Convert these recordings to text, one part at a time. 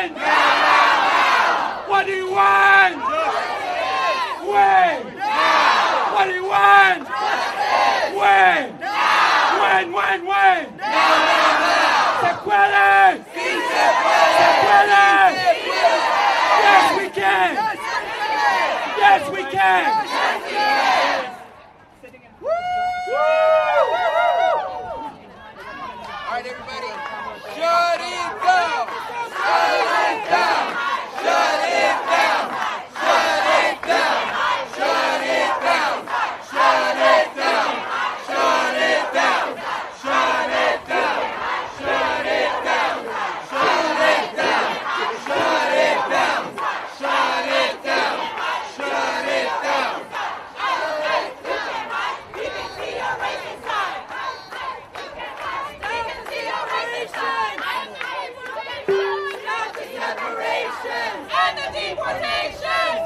want? What do you want? When? What do you want? When? When? Se puede! Se puede! Yes, we can! Yes, we can! All right, everybody, shut it down! Shut it down! Shut it down! Shut it down! Shut it down! Shut it down! Shut it down! Shut it down! Shut it down! Shut it down! Shut it down! Shut it down! Shut it down!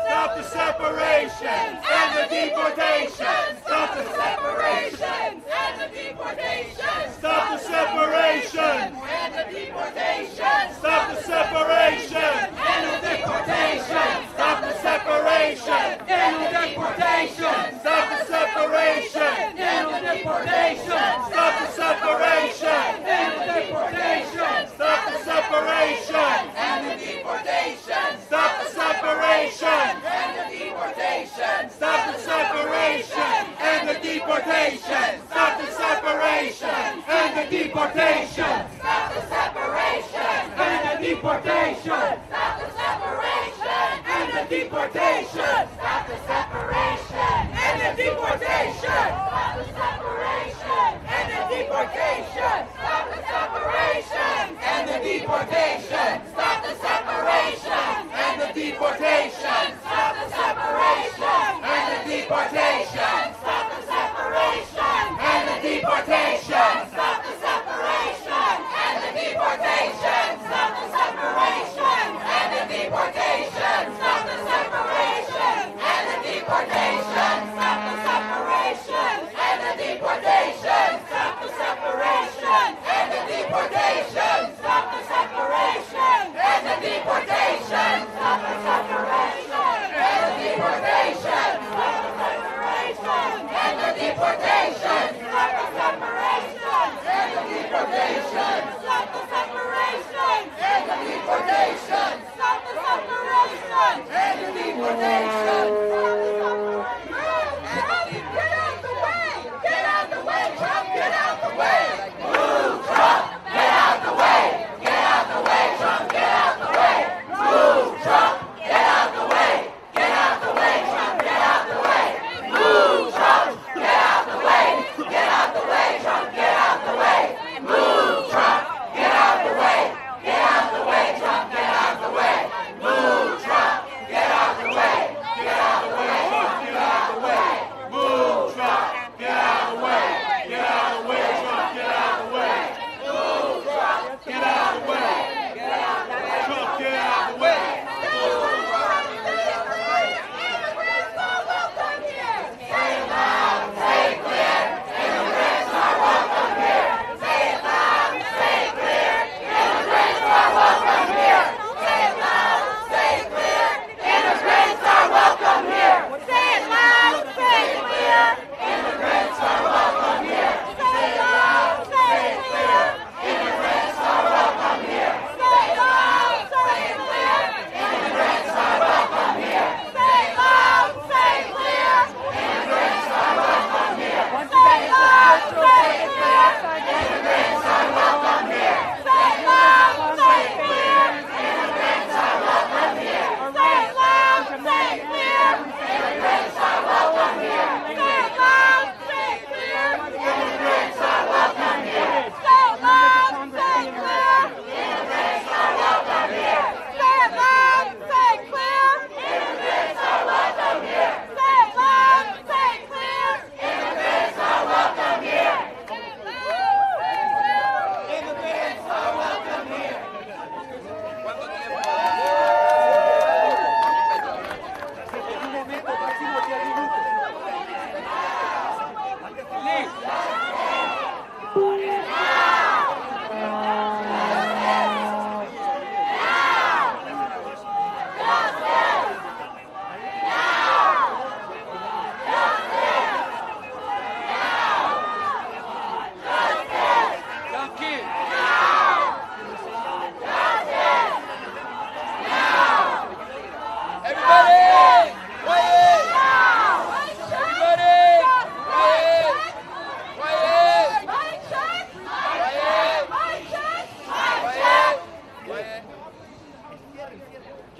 Stop the separation and the deportation. Stop the separation and the deportation. Stop the separation and the deportation. Stop the separation and the deportation. Stop the separation and the deportation. Stop the separation and the deportation. Stop the separation and the deportation. Stop the separation and the deportation. Stop the separation and the deportation. Stop the separation and the deportation. Stop the separation and the deportation. Stop the separation and the deportation. Stop the separation and the deportation. Stop the separation and the deportation. Stop the separation and the deportation. Stop the separation and the deportation. Stop the separation and the deportation. Stop the separation and the deportation. Stop the separation and the deportation. Stop the separation and the deportation. Stop the separation and the deportation. Stop the separation and the deportation. Stop the separation and the deportation. Stop the separation and the deportation. Stop the separation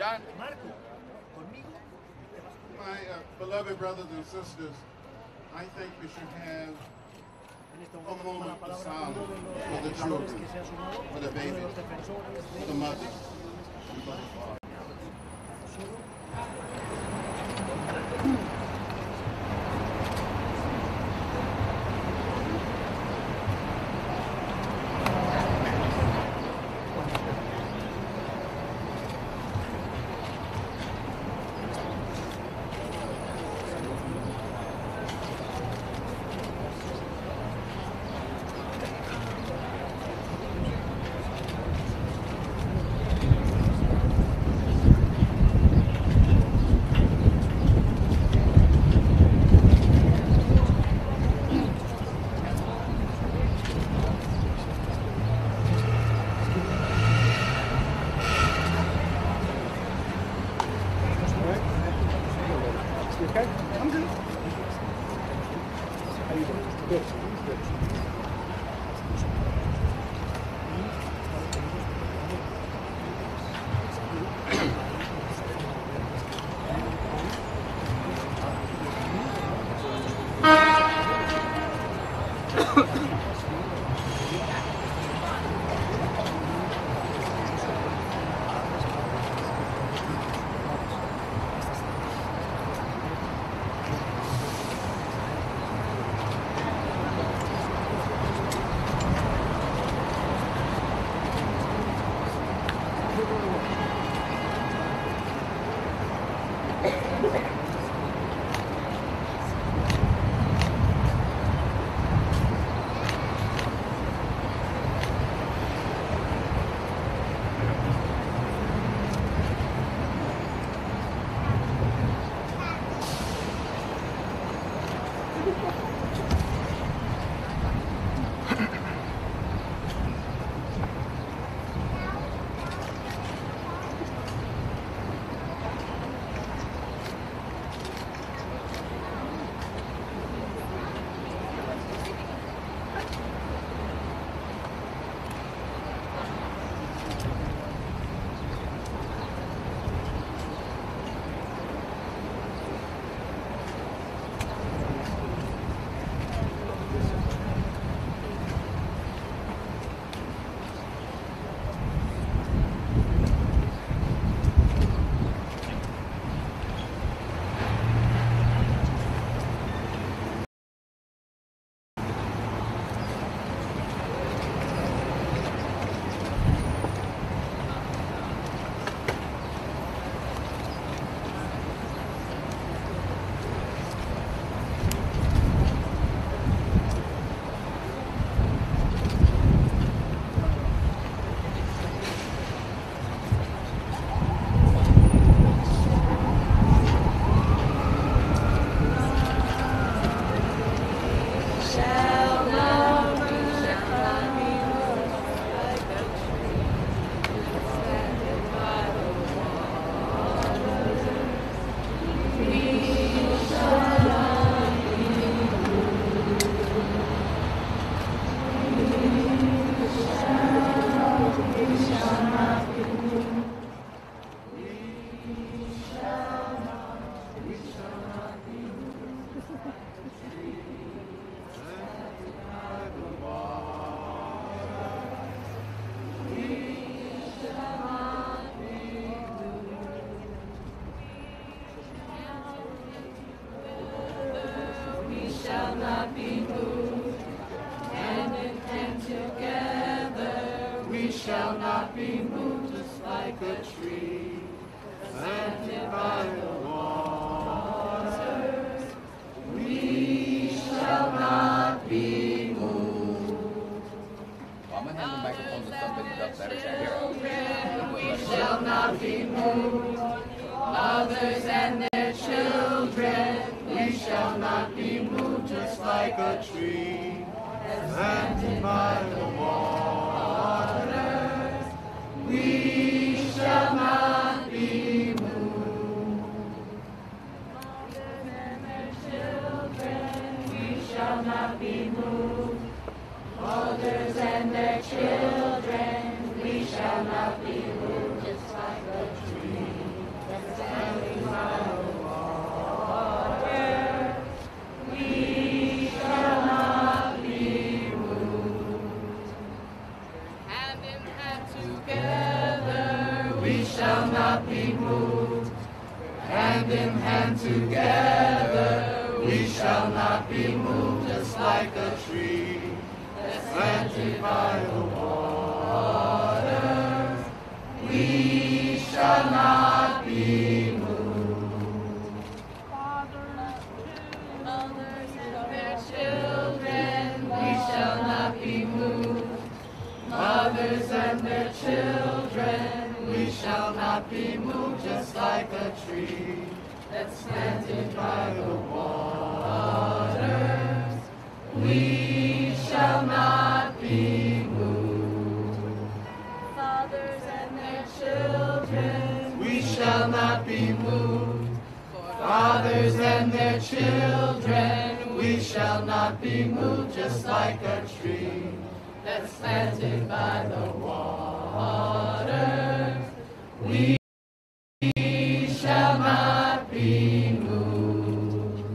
John? My beloved brothers and sisters, I think we should have a moment of silence for the children, for the babies, for the mothers, and for the fathers. shall not be moved, just like a tree planted by the waters. We shall not be moved. I'm going to hand the microphone to somebody that's better to hear. We shall not be moved. Mothers and their children, we shall not be moved, just like a tree planted by the waters. We shall not be moved. Mothers and their children, we shall not be moved. Mothers and their children, we shall not be moved, just like a tree shall not be moved. Hand in hand together, we shall not be moved, just like a tree that's planted by the water. We shall not be moved. Mothers and their children, we shall not be moved. Mothers and their children, we shall not be moved, just like a tree that's planted by the waters. We shall not be moved. Fathers and their children, we shall not be moved. Fathers and their children, we shall not be moved, just like a tree that's planted by the water. We shall not be moved.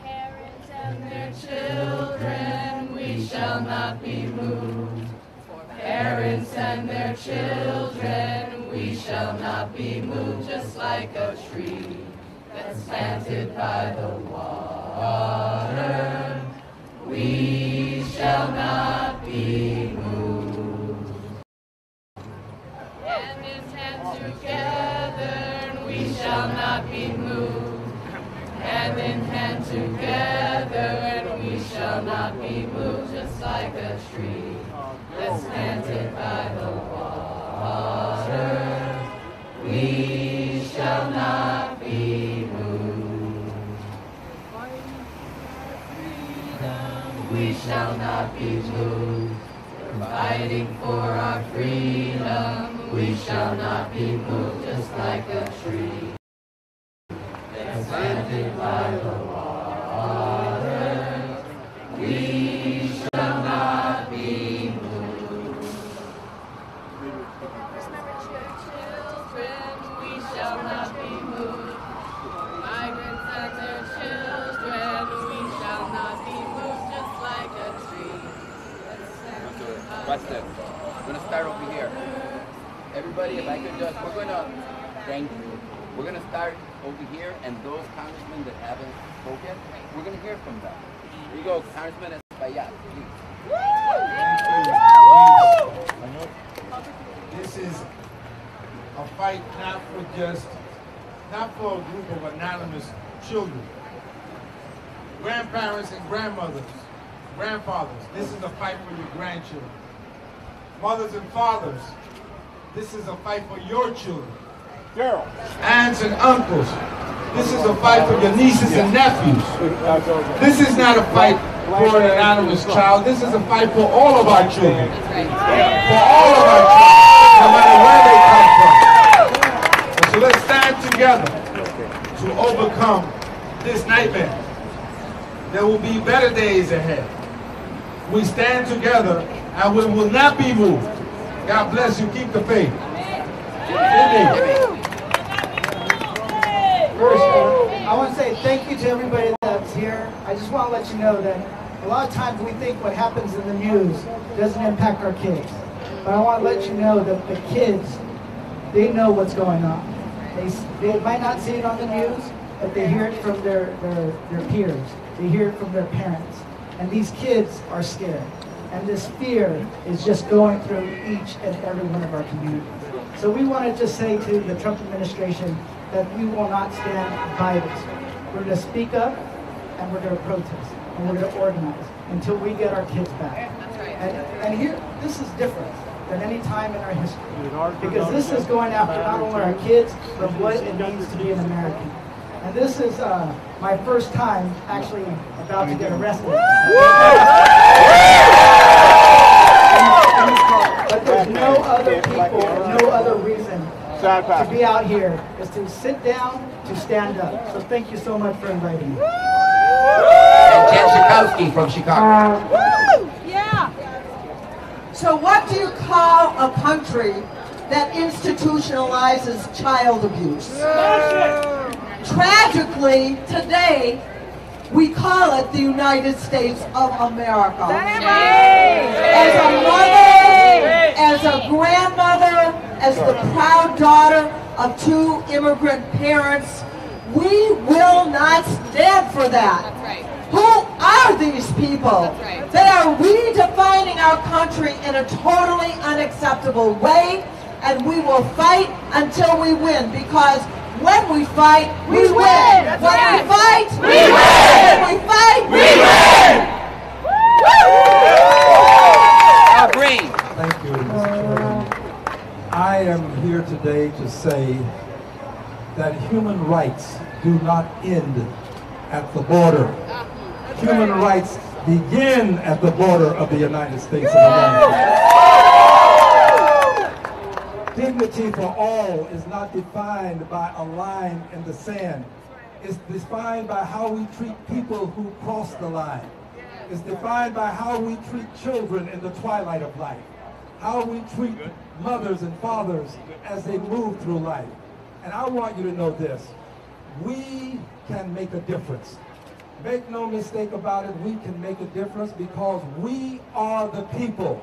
Parents and their children, we shall not be moved. Parents and their children, we shall not be moved, just like a tree that's planted by the water. We shall not be moved. Hand in hand together, we shall not be moved. Hand in hand together, we shall not be moved, just like a tree that's planted by the water. We shall not be moved. We shall not be moved. Fighting for our freedom, we shall not be moved, just like a tree that's planted by the water. We shall not be moved. Children, we shall not be moved. Migrants and their children, we shall not be moved, just like a tree. Watch this. We're going to start over here. Everybody, if I could just, thank you. We're going to start over here, and those congressmen that haven't spoken, we're going to hear from them. Here you go, Congressman Espaillat, please. This is a fight not for a group of anonymous children. Grandparents and grandmothers, grandfathers, this is a fight for your grandchildren. Mothers and fathers, this is a fight for your children. Girls. Aunts and uncles, this is a fight for your nieces and nephews. This is not a fight for an anonymous child. This is a fight for all of our children. For all of our children, no matter where they come from. And so let's stand together to overcome this nightmare. There will be better days ahead. We stand together and we will not be moved. God bless you. Keep the faith. First, I want to say thank you to everybody that's here. I just want to let you know that a lot of times we think what happens in the news doesn't impact our kids. But I want to let you know that the kids, they know what's going on. They might not see it on the news, but they hear it from their peers. They hear it from their parents. And these kids are scared. And this fear is just going through each and every one of our communities. So we want to just say to the Trump administration that we will not stand by this. We're going to speak up and we're going to protest and we're going to organize until we get our kids back. And here, this is different than any time in our history. Because this is going after not only our kids, but what it means to be an American. And this is my first time actually about to get arrested. But there's no other people, no other reason to be out here is to sit down, to stand up. So thank you so much for inviting me. And Jen Schakowsky from Chicago. Yeah. So what do you call a country that institutionalizes child abuse? Tragically, today, we call it the United States of America. As a mother, as a grandmother, as the proud daughter of two immigrant parents. We will not stand for that. That's right. Who are these people that are redefining our country in a totally unacceptable way? And we will fight until we win, because when we fight, we win. When we fight, we win. When we fight, we win. Green. Thank you, Mr. Chairman. I am here today to say that human rights do not end at the border. Human rights begin at the border of the United States of America. Dignity for all is not defined by a line in the sand. It's defined by how we treat people who cross the line. It's defined by how we treat children in the twilight of life, how we treat mothers and fathers as they move through life. And I want you to know this: we can make a difference. Make no mistake about it, we can make a difference because we are the people.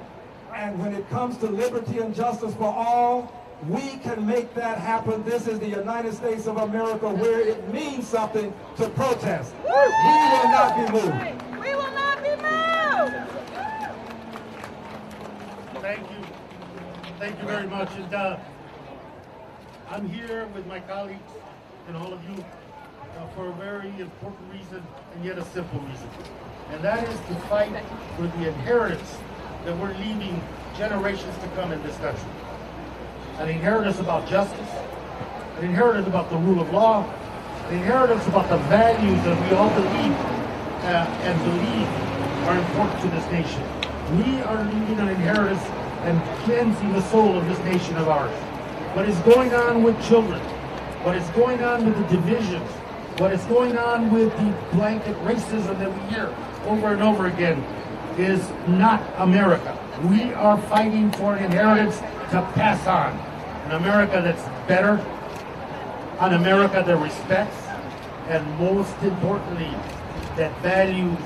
And when it comes to liberty and justice for all, we can make that happen. This is the United States of America, where it means something to protest. We will not be moved. We will not be moved. Thank you. Thank you very much. And I'm here with my colleagues and all of you for a very important reason, and yet a simple reason. And that is to fight for the inheritance that we're leaving generations to come in this country. An inheritance about justice, an inheritance about the rule of law, an inheritance about the values that we all believe are important to this nation. We are leaving an inheritance and cleansing the soul of this nation of ours. What is going on with children, what is going on with the divisions, what is going on with the blanket racism that we hear over and over again is not America. We are fighting for an inheritance to pass on. An America that's better, an America that respects, and most importantly, that values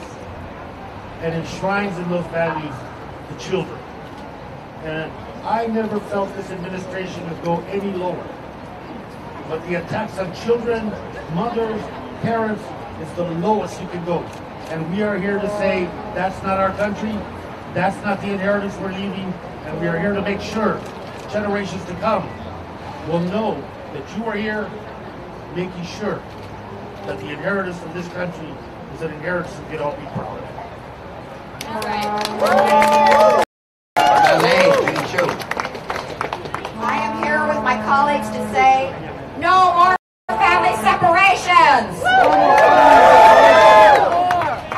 and enshrines in those values the children. And I never felt this administration would go any lower. But the attacks on children, mothers, parents is the lowest you can go. And we are here to say that's not our country, that's not the inheritance we're leaving, and we are here to make sure generations to come will know that you are here making sure that the inheritance of this country is an inheritance that we can all be proud of. I am here with my colleagues to say, no more family separations!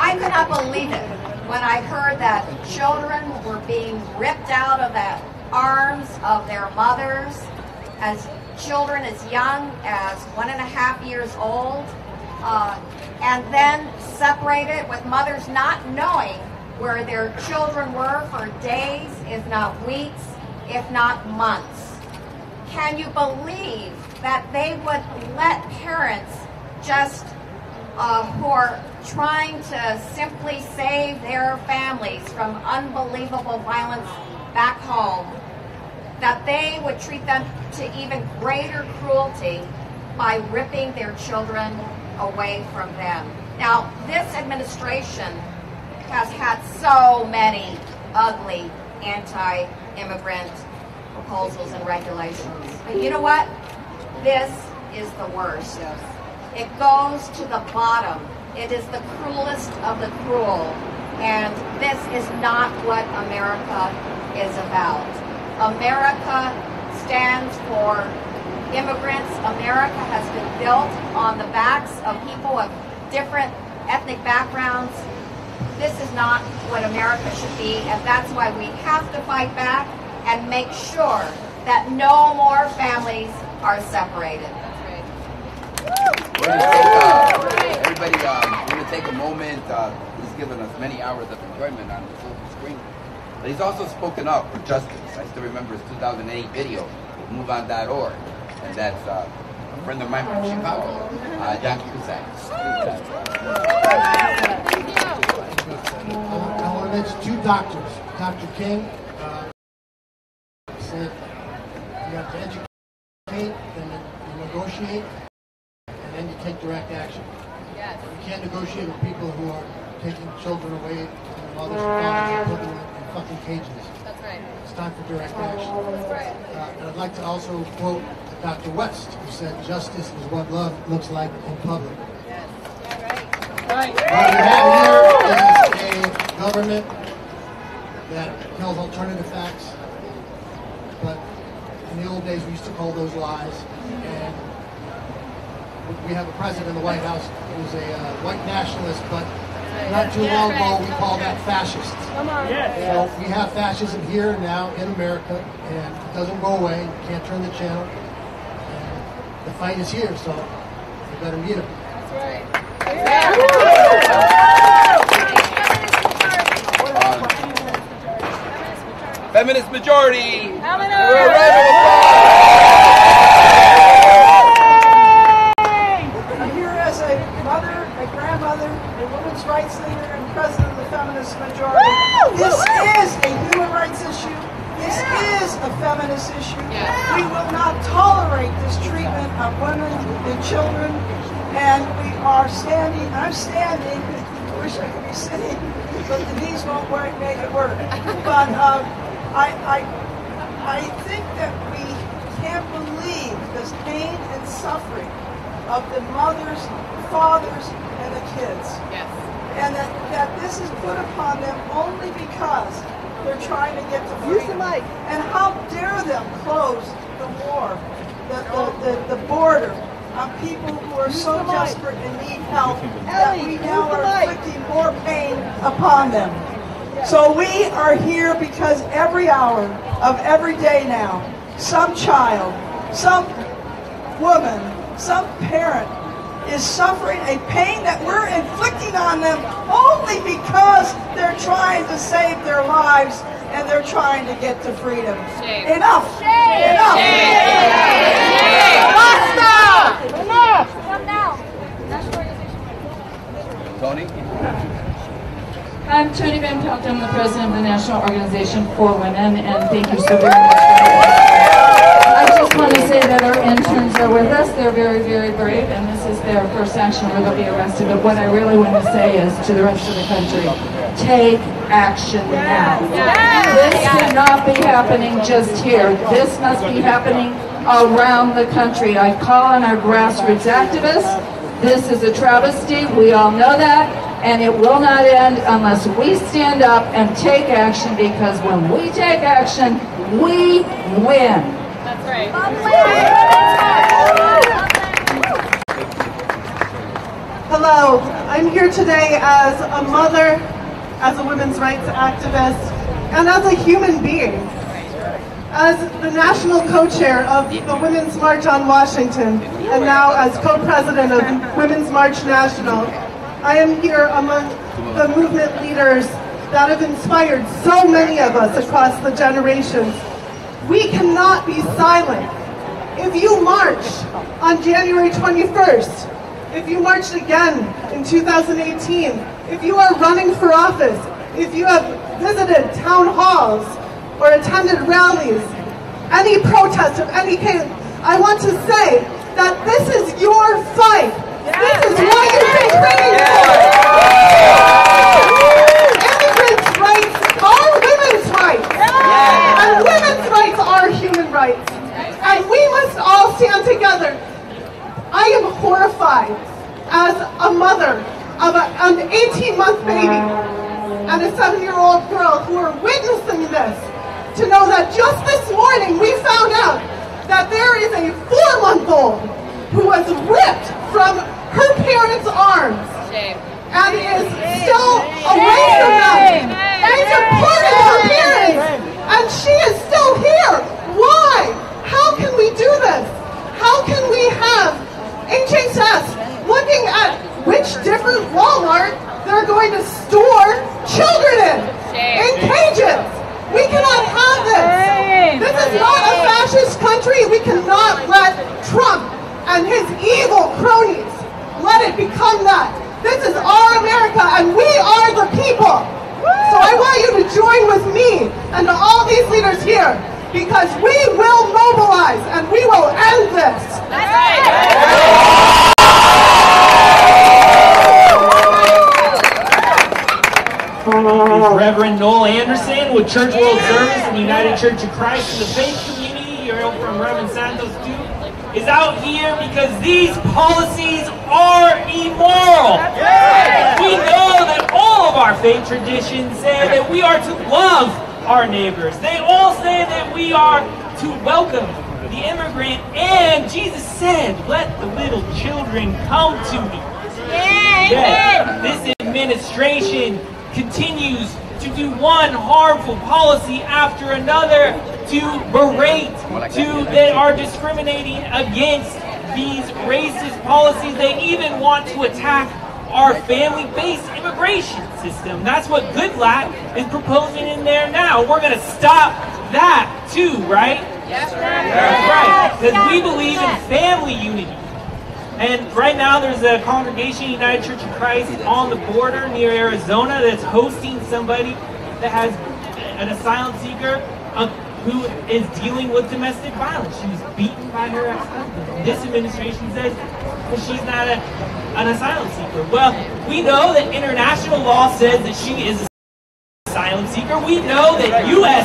I could not believe it when I heard that children were being ripped out of the arms of their mothers, as children as young as 1.5 years old, and then separated with mothers not knowing where their children were for days, if not weeks, if not months. Can you believe that they would let parents just who are trying to simply save their families from unbelievable violence back home, that they would treat them to even greater cruelty by ripping their children away from them? Now, this administration has had so many ugly anti-immigrant proposals and regulations. But you know what? This is the worst. It goes to the bottom. It is the cruelest of the cruel. And this is not what America is about. America stands for immigrants. America has been built on the backs of people of different ethnic backgrounds. This is not what America should be, and that's why we have to fight back and make sure that no more families are separated. We're going to take a moment. He's given us many hours of enjoyment on the silver screen. But he's also spoken up for justice. I still remember his 2008 video, MoveOn.org. And that's a friend of mine from Chicago, John Cusack. I want to mention two doctors. Dr. King said you have to educate and negotiate, and then you take direct action. Yes. You can't negotiate with people who are taking children away from their mothers and fathers and putting them in fucking cages. That's right. It's time for direct action. That's right. And I'd like to also quote Dr. West, who said, "Justice is what love looks like in public." Yes. Yeah, What right. we have here is a government that tells alternative facts, but in the old days we used to call those lies. And we have a president in the White House who's a white nationalist, but not too long ago we called that fascist. Come on. So we have fascism here now in America, and it doesn't go away. You can't turn the channel. And the fight is here, so we better meet him. That's right. Feminist majority. I'm here as a mother, a grandmother, a women's rights leader, and president of the feminist majority. This is a human rights issue. This is a feminist issue. We will not tolerate this treatment of women and children. And we are standing, I'm standing, I wish I could be sitting, but the knees won't work, make it work. But I think that we can't believe this pain and suffering of the mothers, fathers, and the kids. Yes. And that this is put upon them only because they're trying to get to freedom. And how dare them close the war, the border, on people who are so desperate and need help that we now are inflicting more pain upon them. So we are here because every hour of every day now, some child, some woman, some parent is suffering a pain that we're inflicting on them only because they're trying to save their lives and they're trying to get to freedom. Shame. Enough! Shame. Enough! Shame. Basta! Enough! Come now. Tony? I'm Tony Van Pelt. I'm the president of the National Organization for Women, and thank you so very much for I just want to say that our interns are with us. They're very, very brave, and this is their first action where they'll be arrested. But what I really want to say is to the rest of the country, take action now. This cannot be happening just here. This must be happening around the country. I call on our grassroots activists. This is a travesty. We all know that. And it will not end unless we stand up and take action, because when we take action, we win. That's right. Hello, I'm here today as a mother, as a women's rights activist, and as a human being. As the national co-chair of the Women's March on Washington, and now as co-president of Women's March National, I am here among the movement leaders that have inspired so many of us across the generations. We cannot be silent. If you marched on January 21st, if you marched again in 2018, if you are running for office, if you have visited town halls or attended rallies, any protest of any kind, I want to say that this is your fight. This is what you've been training for. Immigrants' rights are women's rights. And women's rights are human rights. And we must all stand together. I am horrified as a mother of an 18-month baby and a 7-year-old girl who are witnessing this, to know that just this morning we found out that there is a 4-month-old who was ripped from her parents' arms and is still away from them. They deported her parents and she is still here. Why? How can we do this? How can we have HHS looking at which different Walmart they're going to store children in cages? We cannot have this. This is not a fascist country. We cannot let Trump and his evil cronies let it become that. This is our America, and we are the people. So I want you to join with me and to all these leaders here, because we will mobilize and we will end this. That's right. is Reverend Noel Anderson with Church World Service and United Church of Christ and the Faith Community. You're from Reverend Santos too. Is out here because these policies are immoral. We know that all of our faith traditions say that we are to love our neighbors. They all say that we are to welcome the immigrant, and Jesus said, "Let the little children come to me." Yes. This administration continues to do one harmful policy after another to berate, that are discriminating against these racist policies. They even want to attack our family-based immigration system. That's what Goodlatte is proposing in there now. We're going to stop that too, right? Yes, right. Because we believe in family unity. And right now there's a congregation, United Church of Christ, on the border near Arizona that's hosting somebody that has an asylum seeker who is dealing with domestic violence. She was beaten by her ex-husband. This administration says that she's not an asylum seeker. Well, we know that international law says that she is an asylum seeker. We know that U.S.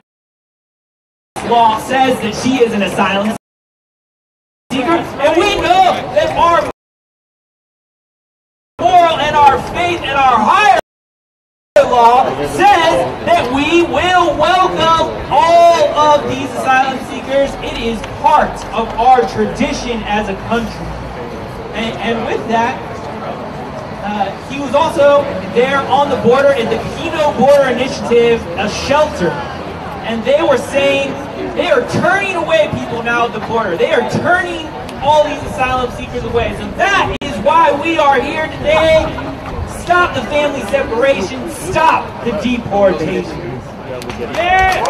law says that she is an asylum seeker. And we know that our moral and our faith and our higher law says that we will welcome all of these asylum seekers. It is part of our tradition as a country. And with that, he was also there on the border at the Kino Border Initiative, a shelter. And they were saying they are turning away people now at the border. They are turning all these asylum seekers away. So that is why we are here today. Stop the family separation. Stop the deportations. Yeah!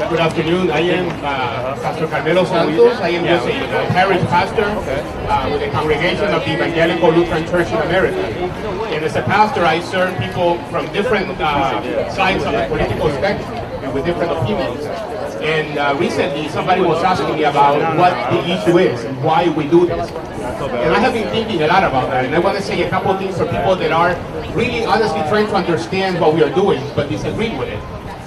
Good afternoon. I am Pastor Carmelo Santos. I am just a parish pastor with the congregation of the Evangelical Lutheran Church in America. And as a pastor, I serve people from different sides of the political spectrum and with different opinions. And recently, somebody was asking me about what the issue is and why we do this. And I have been thinking a lot about that. And I want to say a couple of things for people that are really honestly trying to understand what we are doing, but disagree with it.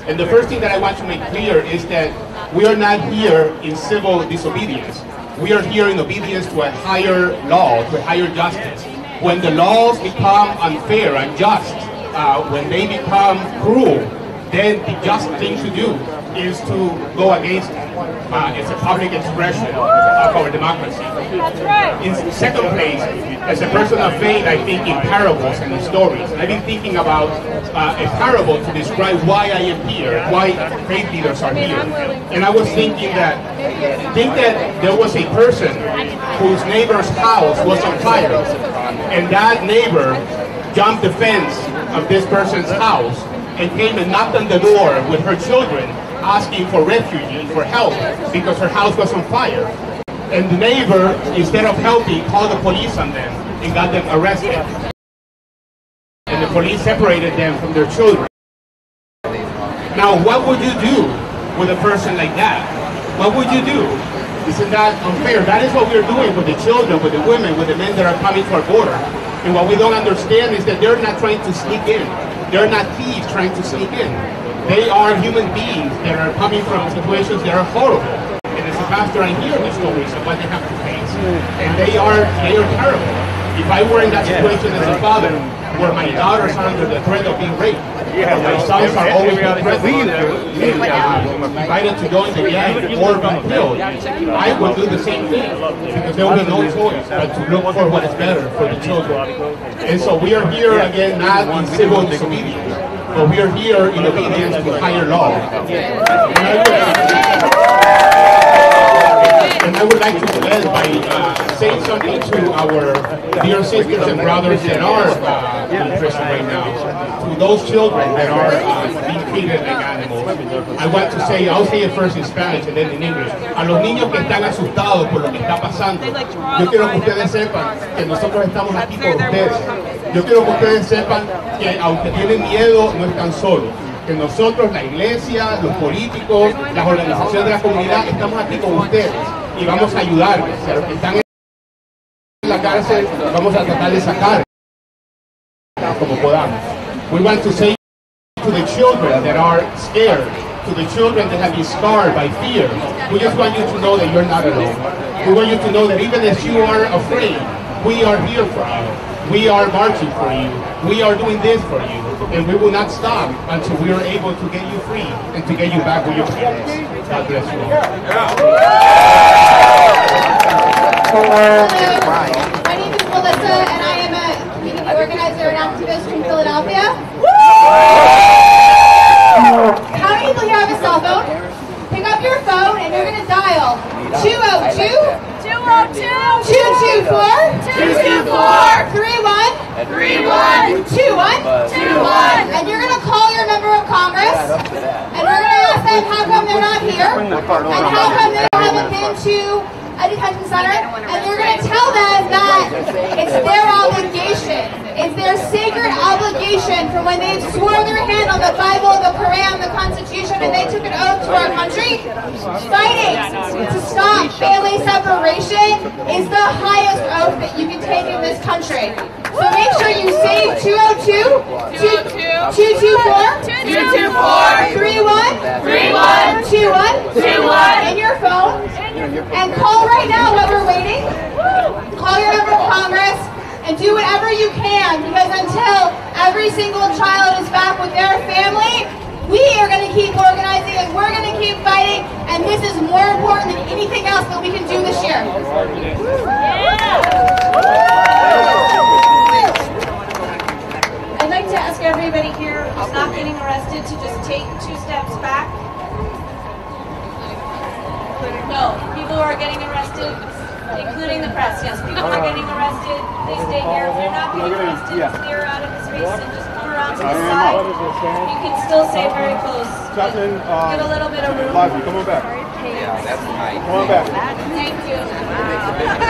And the first thing that I want to make clear is that we are not here in civil disobedience. We are here in obedience to a higher law, to a higher justice. When the laws become unfair, unjust, when they become cruel, then the just thing to do is to go against it. It's a public expression of our democracy. That's right. In second place, as a person of faith, I think in parables and in stories. I've been thinking about a parable to describe why I am here, why faith leaders are here. And I was thinking that there was a person whose neighbor's house was on fire, and that neighbor jumped the fence of this person's house and came and knocked on the door with her children, asking for refuge, for help, because her house was on fire. And the neighbor, instead of helping, called the police on them and got them arrested. And the police separated them from their children. Now, what would you do with a person like that? What would you do? Isn't that unfair? That is what we're doing with the children, with the women, with the men that are coming to our border. And what we don't understand is that they're not trying to sneak in. They're not thieves trying to sneak in. They are human beings that are coming from situations that are horrible. And as a pastor, I hear the stories of what they have to face. And they are terrible. If I were in that situation as a father, where my daughters are under the threat of being raped, my sons are always being threatened and invited to join the gang or being killed, I would do the same thing, because there will be no choice but to look for what is better for the children. And so we are here again not in civil disobedience, but we are here in obedience to higher law. And I would like to end by saying something to our dear sisters and brothers that are in prison right now, to those children that are being treated like animals. I want to say, I'll say it first in Spanish and then in English. A los niños que están asustados por lo que está pasando, yo quiero que ustedes sepan que nosotros estamos aquí por ustedes. Yo quiero que ustedes sepan que aunque tienen miedo, no están solos. Que nosotros, la iglesia, los políticos, las organizaciones de la comunidad, estamos aquí con ustedes y vamos a ayudarles a los que están en la cárcel, vamos a tratar de sacar como podamos. We want to say to the children that are scared, to the children that have been scarred by fear, we just want you to know that you're not alone. We want you to know that even as you are afraid, we are here for you. We are marching for you. We are doing this for you. And we will not stop until we are able to get you free and to get you back with your parents. God bless you all. Hello, my name is Melissa and I am a community organizer and activist from Philadelphia. How many people here have a cell phone? Pick up your phone and you're going to dial 202 224 31 21 and you're going to call your member of Congress and we're going to ask them how come they're not here and how come they haven't been to a detention center, and you're going to tell them that it's their obligation. It's their sacred obligation from when they've sworn their hand on the Bible, the Quran, the Constitution, and they took an oath to our country. Fighting to stop family separation is the highest oath that you can take in this country. So make sure you save 202 224 31 21 in your phone and call right now while we're waiting. Call your member of Congress and do whatever you can, because until every single child is back with their family, we are going to keep organizing and we're going to keep fighting, and this is more important than anything else that we can do this year. I'd like to ask everybody here who's not getting arrested to just take 2 steps back. No, people who are getting arrested, including the press, yes, people who are getting arrested, please stay here. If you're not getting arrested, clear out of the space and just come around to the side. You can still stay very close. Get a little bit of room. Come on back. Yeah, that's nice. Come on back. Thank you.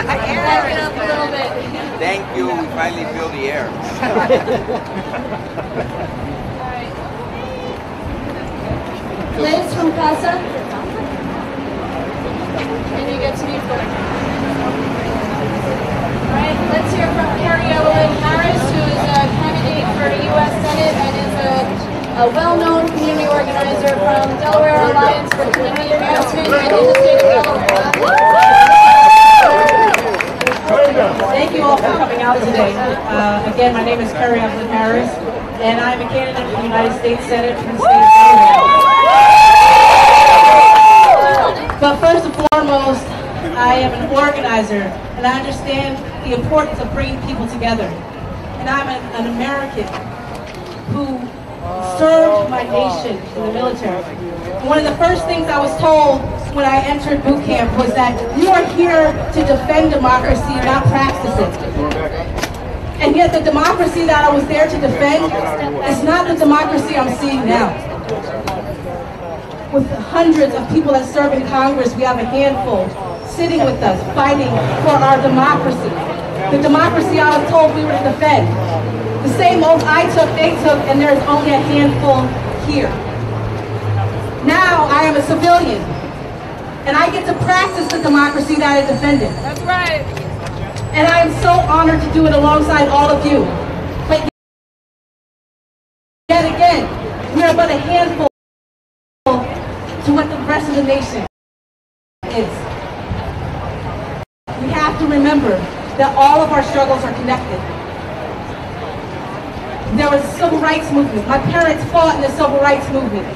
Back it up a little bit. Thank you. We finally feel the air. Liz from Casa. And you get to be first. Alright, let's hear from Carrie Evelyn Harris, who is a candidate for the U.S. Senate and is a well-known community organizer from Delaware Alliance for Community Advancement and in the state of Delaware. Thank you all for coming out today. Again, my name is Carrie Evelyn Harris, and I'm a candidate for the United States Senate from the state of Delaware. But first and foremost, I am an organizer, and I understand the importance of bringing people together. And I'm an American who served my nation in the military. One of the first things I was told when I entered boot camp was that you are here to defend democracy, not practice it. And yet the democracy that I was there to defend is not the democracy I'm seeing now. With hundreds of people that serve in Congress, we have a handful sitting with us, fighting for our democracy. The democracy I was told we were to defend. The same oath I took, they took, and there's only a handful here. Now I am a civilian, and I get to practice the democracy that I defended. That's right. And I am so honored to do it alongside all of you. But yet again, we are but a handful to what the rest of the nation is. We have to remember that all of our struggles are connected. There was a civil rights movement. My parents fought in the civil rights movement.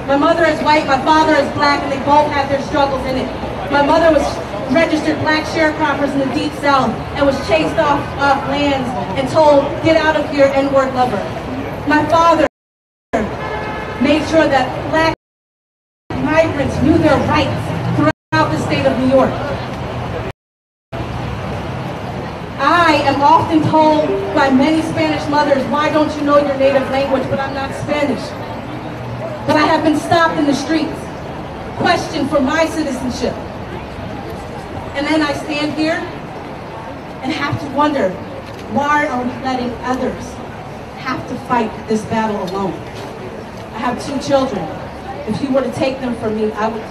My mother is white, my father is black, and they both had their struggles in it. My mother was registered black sharecroppers in the Deep South and was chased off lands and told, get out of here, N-word lover. My father made sure that black migrants knew their rights throughout the state of New York. I am often told by many Spanish mothers, why don't you know your native language? But I'm not Spanish. But I have been stopped in the streets, questioned for my citizenship. And then I stand here and have to wonder, why are we letting others have to fight this battle alone? I have 2 children. If you were to take them from me, I would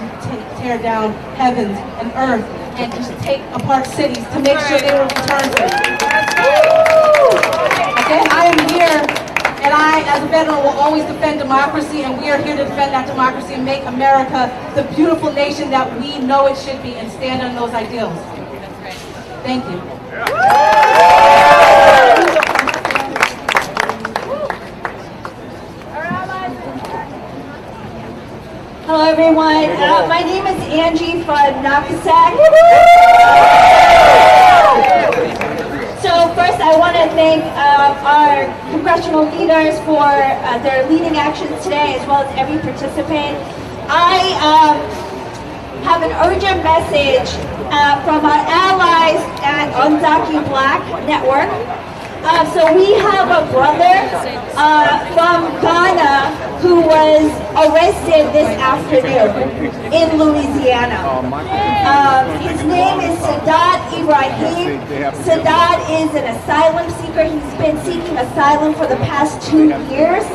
tear down heavens and earth and to take apart cities to make sure they were returned to. Okay, I am here, and I, as a veteran, will always defend democracy, and we are here to defend that democracy and make America the beautiful nation that we know it should be and stand on those ideals. Thank you. Hello everyone, my name is Angie from Knapsack. So first I want to thank our congressional leaders for their leading actions today, as well as every participant. I have an urgent message from our allies at Undocu Black Network. So we have a brother from Ghana who was arrested this afternoon in Louisiana. His name is Sadat Ibrahim. Sadat is an asylum seeker. He's been seeking asylum for the past 2 years,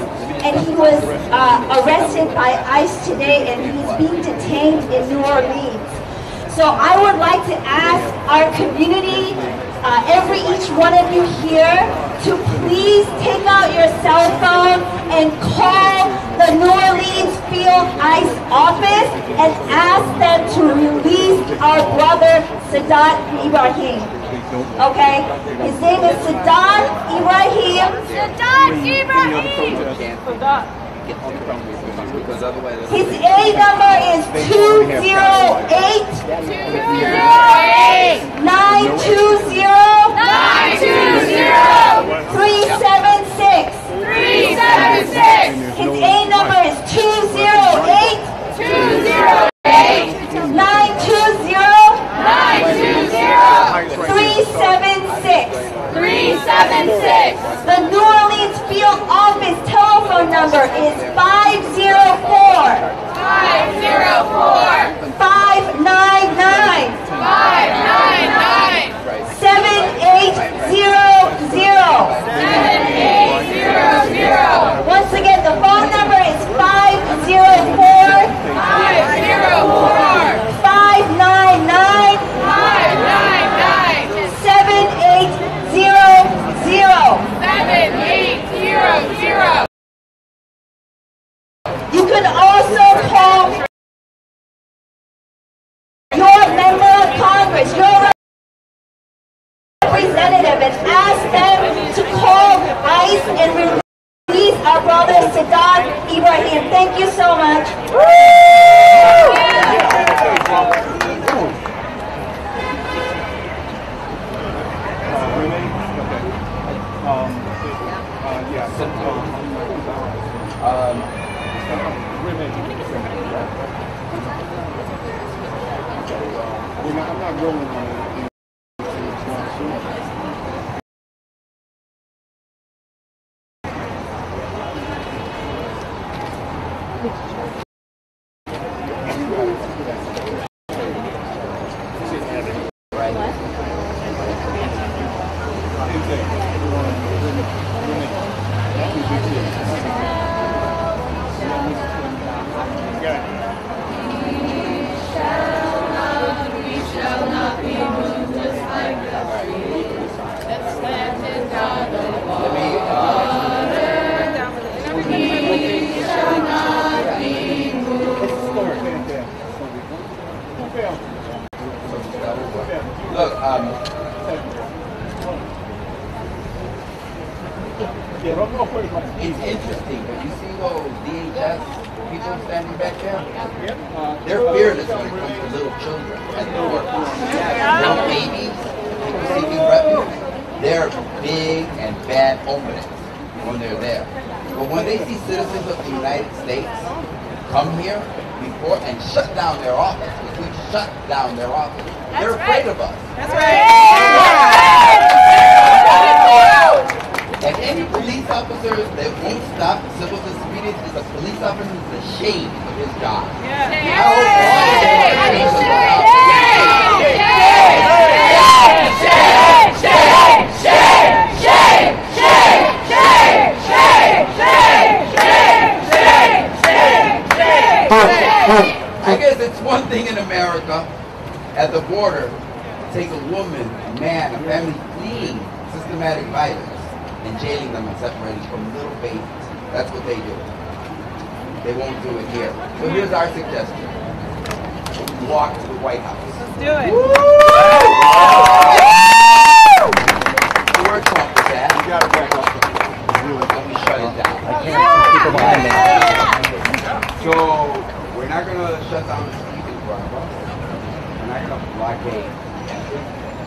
and he was arrested by ICE today, and he's being detained in New Orleans. So I would like to ask our community, each one of you here, to please take out your cell phone and call the New Orleans Field ICE office and ask them to release our brother Sadat Ibrahim. Okay? His name is Sadat Ibrahim. Sadat Ibrahim! His A number is 208 920 376. His A number is 208 920 376. The New Orleans Field Office telephone number is 504 599 7800. Once again, the phone number is 504 599 7800. You can also call your member of Congress, your representative, and ask them to call ICE and release our brother Sadat Ibrahim. Thank you so much. I'm not rolling on it. Look, it's interesting, but you see those DHS people standing back there? They're fearless when it comes to little children at the work. Young babies, people seeking refuge, they're big and bad openings when they're there. But when they see citizens of the United States come here before and shut down their office, because we shut down their office, they're afraid of us. That's right. And any police officer that won't stop civil disobedience is a police officer who's ashamed of his job. I guess it's one thing in America at the border take a woman, a man, a family fleeing systematic violence and jailing them and separating from little babies. That's what they do. They won't do it here. So here's our suggestion. Walk to the White House. Let's do it. We're Trump with that. You gotta back up. Let me shut it down. I can't keep people behind me. So we're not gonna shut down the street in front of us. We're not gonna blockade.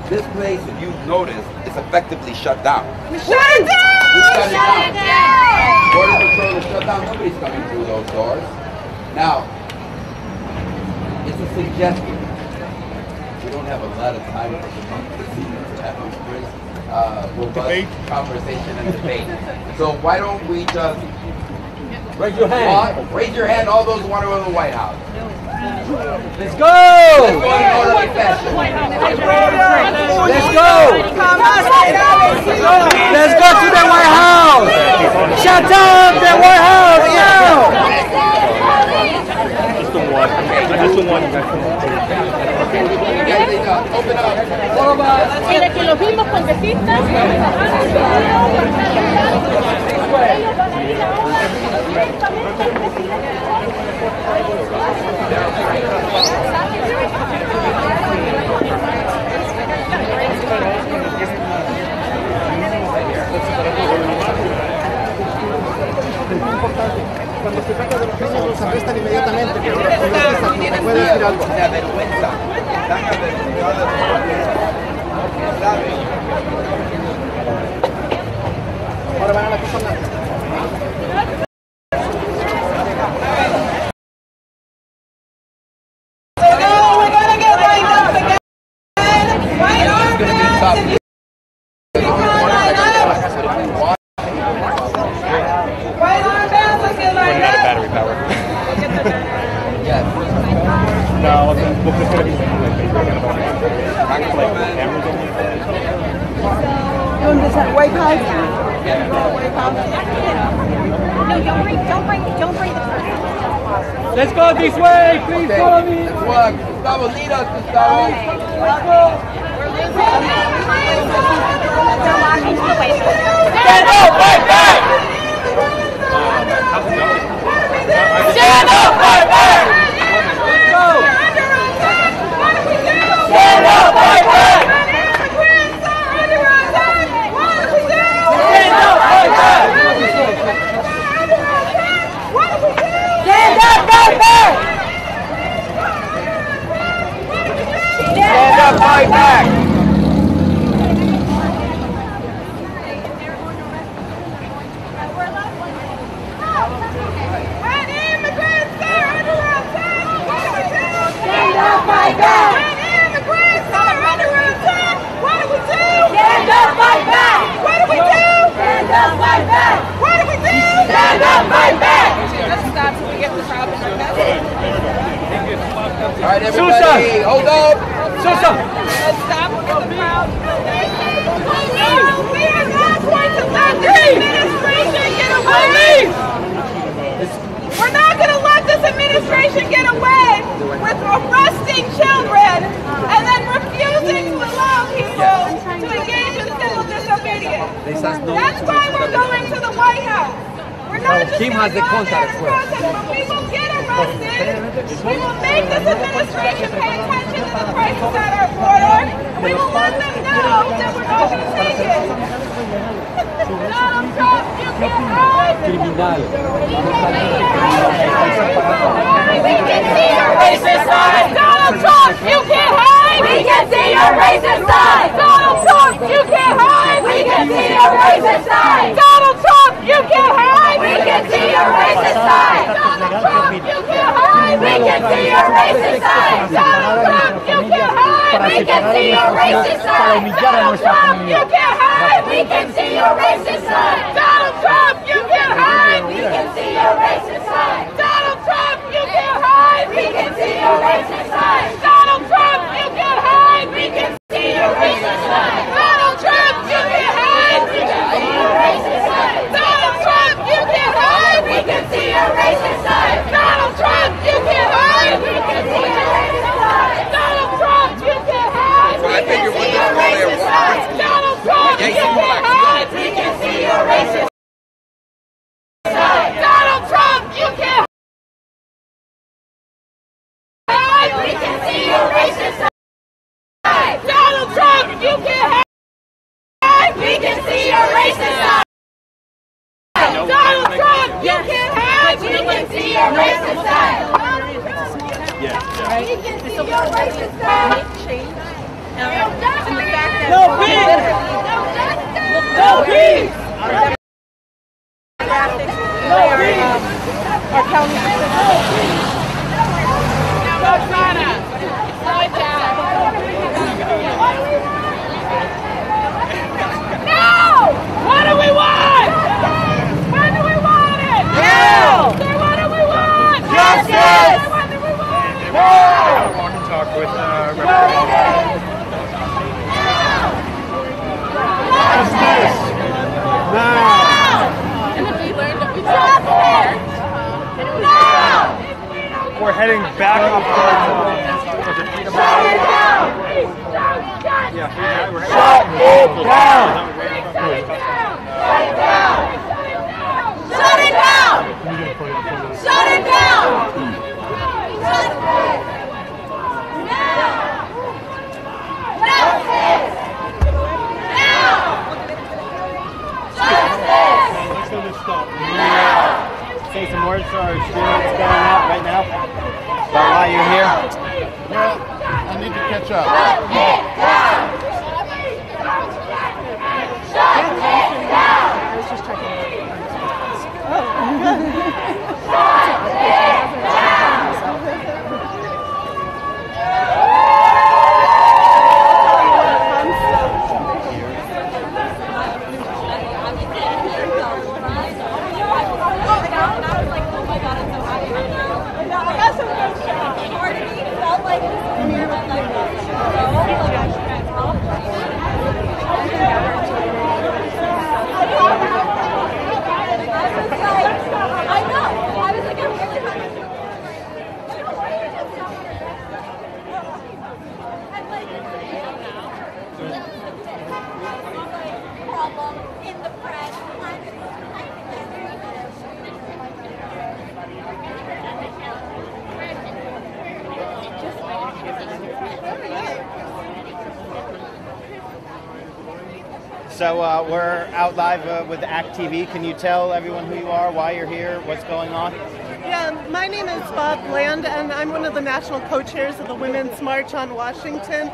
This place, if you've noticed, is effectively shut down. We shut it down! We shut it down. Border Patrol is shut down. Nobody's coming through those doors. Now, it's a suggestion. We don't have a lot of time for this evening to have a great, robust conversation and debate. So why don't we just raise your hand. Raise your hand, all those who want to go to the White House. Let's go! Let's go in orderly fashion. Let's go! Let's go to the White House! Shut down the White House now! I just don't want you guys to open up. Mira que los mismos congresistas. Cuando se trata de los niños los arrestan inmediatamente. Pero puede decir algo. La vergüenza. Están avergonzados. Ahora van a la cosa blanca. White House? No, don't bring the person. Let's go this way, please follow me. Let's walk. Gustavo, lead us, Gustavo. Let's go. Stand up, fight back! Stand up, fight back! Let's go. Stand up, fight back! Stand up, fight back! Stand up, fight back! When immigrants are under attack, what do we do? Stand up, fight back! When immigrants are under attack, what do we do? Stand up, fight back! What do we do? Stand up, fight back! What do we do? Stand up, fight back! Let's stop till we get the crowd in our message. All right, everybody, hold up. Susan! Let's stop with the crowd. No, we are not going to let this administration get away! We're not going to let this administration get away with arresting children and then refusing to allow people to engage in civil disobedience. That's why we're going to the White House. We're not just going to go there and protest, but we will get arrested. We will make this administration pay attention to the crisis at our border. We will let them know that we're not going to take it. Donald Trump, you can't hide. We can see your racist side. Donald Trump, you can't hide. We can see your racist side. Donald Trump, you can't hide. We can see your racist side. Donald Trump, you can't hide. We can see your racist side. Donald Trump, you can't hide. We can see your racist side. Donald Trump, you can't hide. We can see your racist side. Donald Trump, you can't hide. We can see your racist side. Donald Trump, you can't hide. We can see your racist side. Donald Trump, you can't hide. We can see your racist side. Donald Trump, you can't hide. We can see your racist side. Donald Trump, you can't hide. We can see your racist side. Donald Trump, you can't hide. We can see your racist side. Donald Trump, you can't hide. We can see your racist side. Donald Trump. Yeah. Right? And so we're ready to make change. And the fact that no peace! No peace! Our county No! What do we want? When do we want it? Now! Say what do we want? Justice! Say what do we want? Now! I want to talk with Representative. Justice! Now! And then we learned that we justice! Now! We're heading back up towards the freedom. Shut it down! Yeah, we're heading Shut it down! Shut it down! Shut it down! Justice! Now! Justice! Now! Justice! Let's go this stop. Say some words to our students going out right now about why you're here. Well, I need to catch up. I was just checking. So we're out live with act.tv. Can you tell everyone who you are, why you're here, what's going on? Yeah, my name is Bob Bland, and I'm one of the national co-chairs of the Women's March on Washington.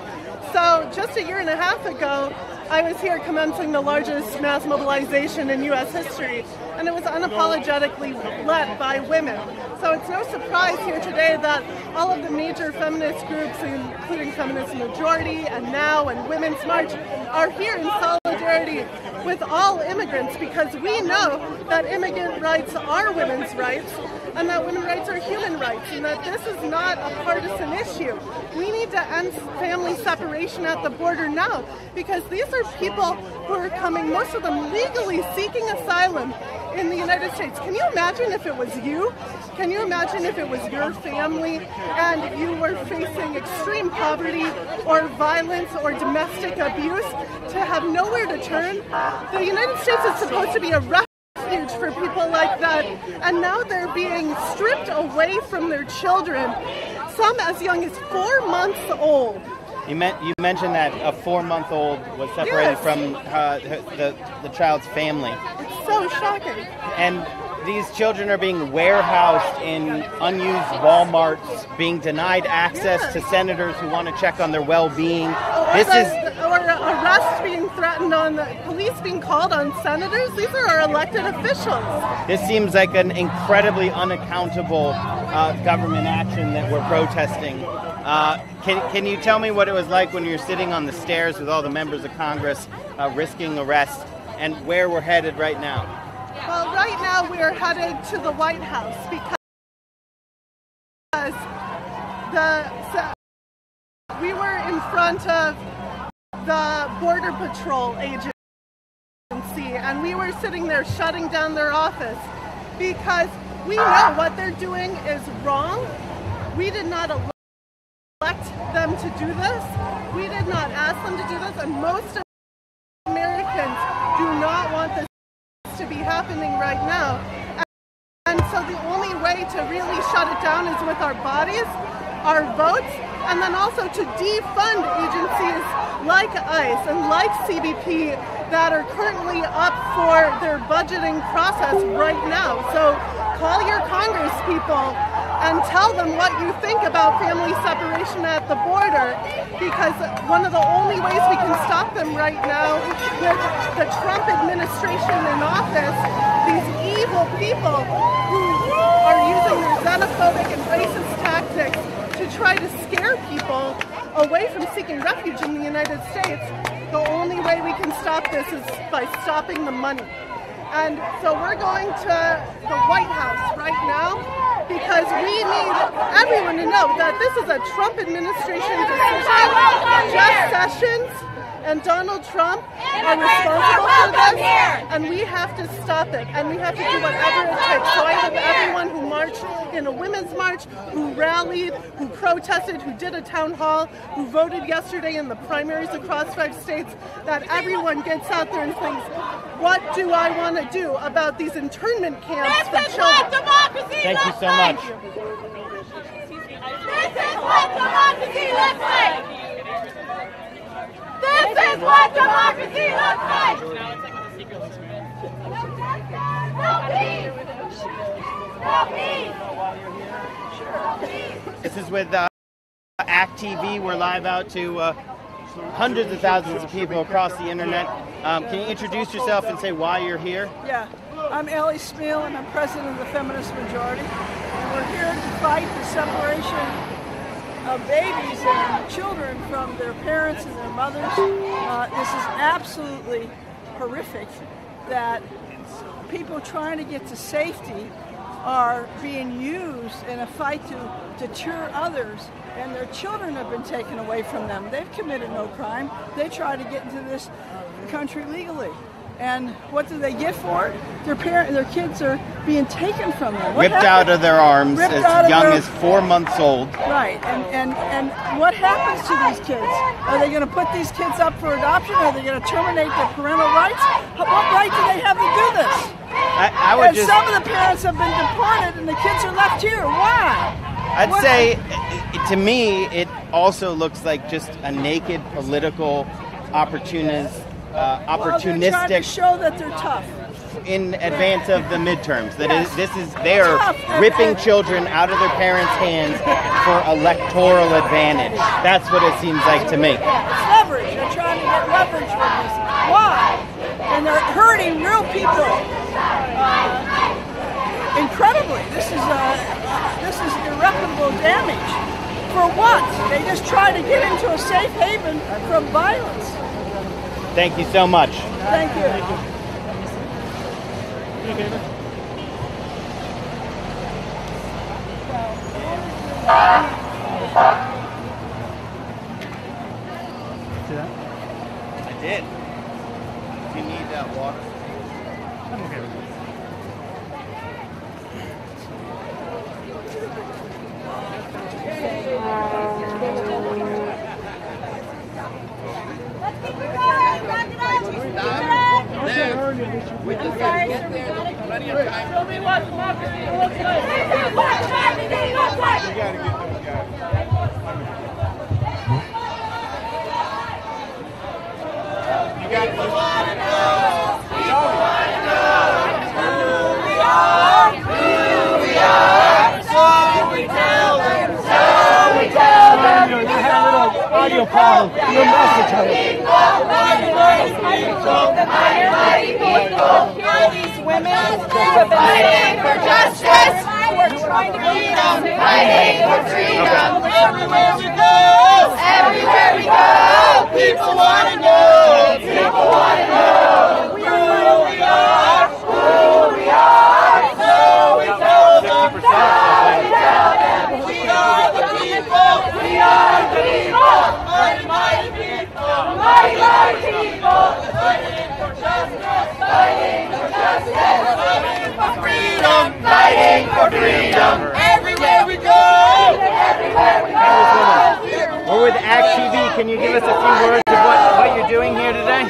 So just a year and a half ago, I was here commencing the largest mass mobilization in U.S. history, and it was unapologetically led by women. So it's no surprise here today that all of the major feminist groups, including Feminist Majority and NOW and Women's March, are here in solidarity with all immigrants, because we know that immigrant rights are women's rights and that women's rights are human rights, and that this is not a partisan issue. We need to end family separation at the border now, because these are people who are coming, most of them legally seeking asylum in the United States. Can you imagine if it was you? Can you imagine if it was your family and you were facing extreme poverty or violence or domestic abuse, to have nowhere to turn? The United States is supposed to be a refuge for people like that, and now they're being stripped away from their children, some as young as 4 months old. You mentioned that a 4-month-old was separated from the child's family. It's so shocking. And these children are being warehoused in unused Walmarts, being denied access to senators who want to check on their well-being. Or arrests being threatened on the police being called on senators. These are our elected officials. This seems like an incredibly unaccountable government action that we're protesting. Can you tell me what it was like when you're sitting on the stairs with all the members of Congress risking arrest, and where we're headed right now? Well, right now we are headed to the White House because we were in front of the Border Patrol agency, and we were sitting there shutting down their office because we know what they're doing is wrong. We did not elect them to do this. We did not ask them to do this, and most Americans do not want this to be happening right now. And so the only way to really shut it down is with our bodies, our votes, and then also to defund agencies like ICE and like CBP that are currently up for their budgeting process right now. So call your Congress people and tell them what you think about family separation at the border, because one of the only ways we can stop them right now with the Trump administration in office, these evil people who are using their xenophobic and racist tactics to try to scare people away from seeking refuge in the United States, the only way we can stop this is by stopping the money. And so we're going to the White House right now because we need everyone to know that this is a Trump administration decision. Jeff Sessions and Donald Trump are responsible for this, and we have to stop it, and we have to do whatever it takes. So I hope everyone who marched in a women's march, who rallied, who protested, who did a town hall, who voted yesterday in the primaries across 5 states, that everyone gets out there and thinks, what do I want to do about these internment camps for children? Thank you so much. This is what democracy looks like! This is what democracy looks like! This is with act.tv. We're live out to hundreds of thousands of people across the internet. Can you introduce yourself and say why you're here? Yeah, I'm Allie Smeal and I'm president of the Feminist Majority. And we're here to fight the separation of babies and children from their parents and their mothers. This is absolutely horrific that people trying to get to safety are being used in a fight to deter others, and their children have been taken away from them. They've committed no crime. They try to get into this country legally. And what do they get for it? Their kids are being taken from them. Ripped out of their arms as young as 4 months old. Right, and what happens to these kids? Are they going to put these kids up for adoption? Are they going to terminate their parental rights? What right do they have to do this? I would just, some of the parents have been deported and the kids are left here. Why? I'd say, to me, it also looks like just a naked political opportunistic. Well, they're trying to show that they're tough. In advance of the midterms, they are ripping children out of their parents' hands for electoral advantage. That's what it seems like to me. It's leverage. They're trying to get leverage from this. Why? And they're hurting real people. Incredibly, this is irreparable damage. For what? They just try to get into a safe haven from violence. Thank you so much. Thank you. See that? I did. Do you need that water? I'm okay with it. We just got to get there. There'll be plenty of time. Show me what democracy looks like. This is what democracy looks like. We got to get those guys. You got to want to know. People want to know who we are. So we tell them. So we tell them. You have a little audio problem. Your message. All these women who have been fighting for justice, who are trying to freedom, fighting for freedom. Everywhere we go, people want to know. People want to know who we are, So we tell them, we are the people. We are the people. Mighty people. Mighty people. Fighting for justice. Fighting for justice. Fighting for freedom. Fighting for freedom. Everywhere we go. Everywhere we go. We're with act.tv. Can you give us a few words of what you're doing here today?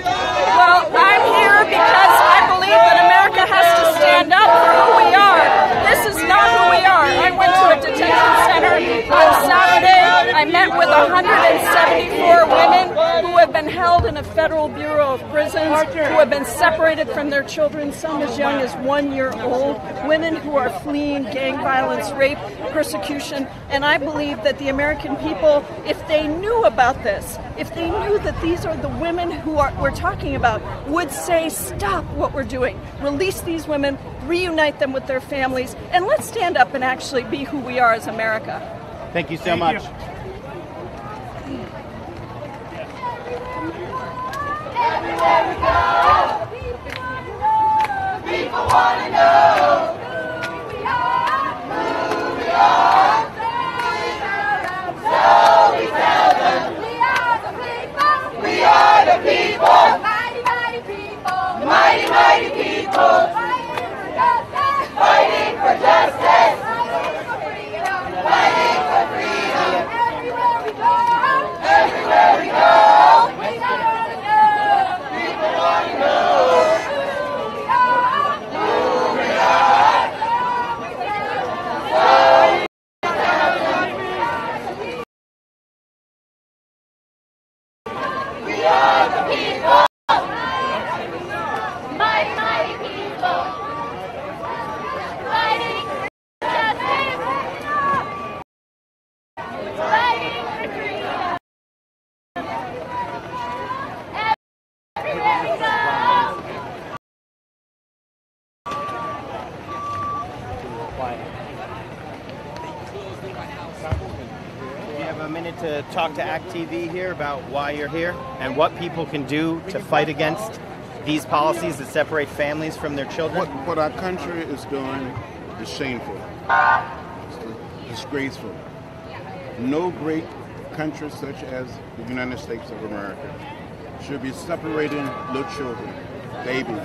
Well, I'm here because I believe that America has to stand up for who we are. This is not who we are. I went to a detention center on Saturday. I met with 174 women who have been held in a federal bureau of prisons, who have been separated from their children, some as young as 1 year old, women who are fleeing gang violence, rape, persecution. And I believe that the American people, if they knew about this, if they knew that these are the women who we're talking about, would say, stop what we're doing, release these women, reunite them with their families, and let's stand up and actually be who we are as America. Thank you so much. Everywhere we go, people want to know who we are, so we tell them, we are the people, we are the people, mighty, mighty people, mighty, mighty people, fighting for justice, fighting for freedom, fighting for freedom, everywhere we go, everywhere we go. To talk to act.tv here about why you're here and what people can do to fight against these policies that separate families from their children. What our country is doing is shameful. It's disgraceful. No great country such as the United States of America should be separating little children, babies,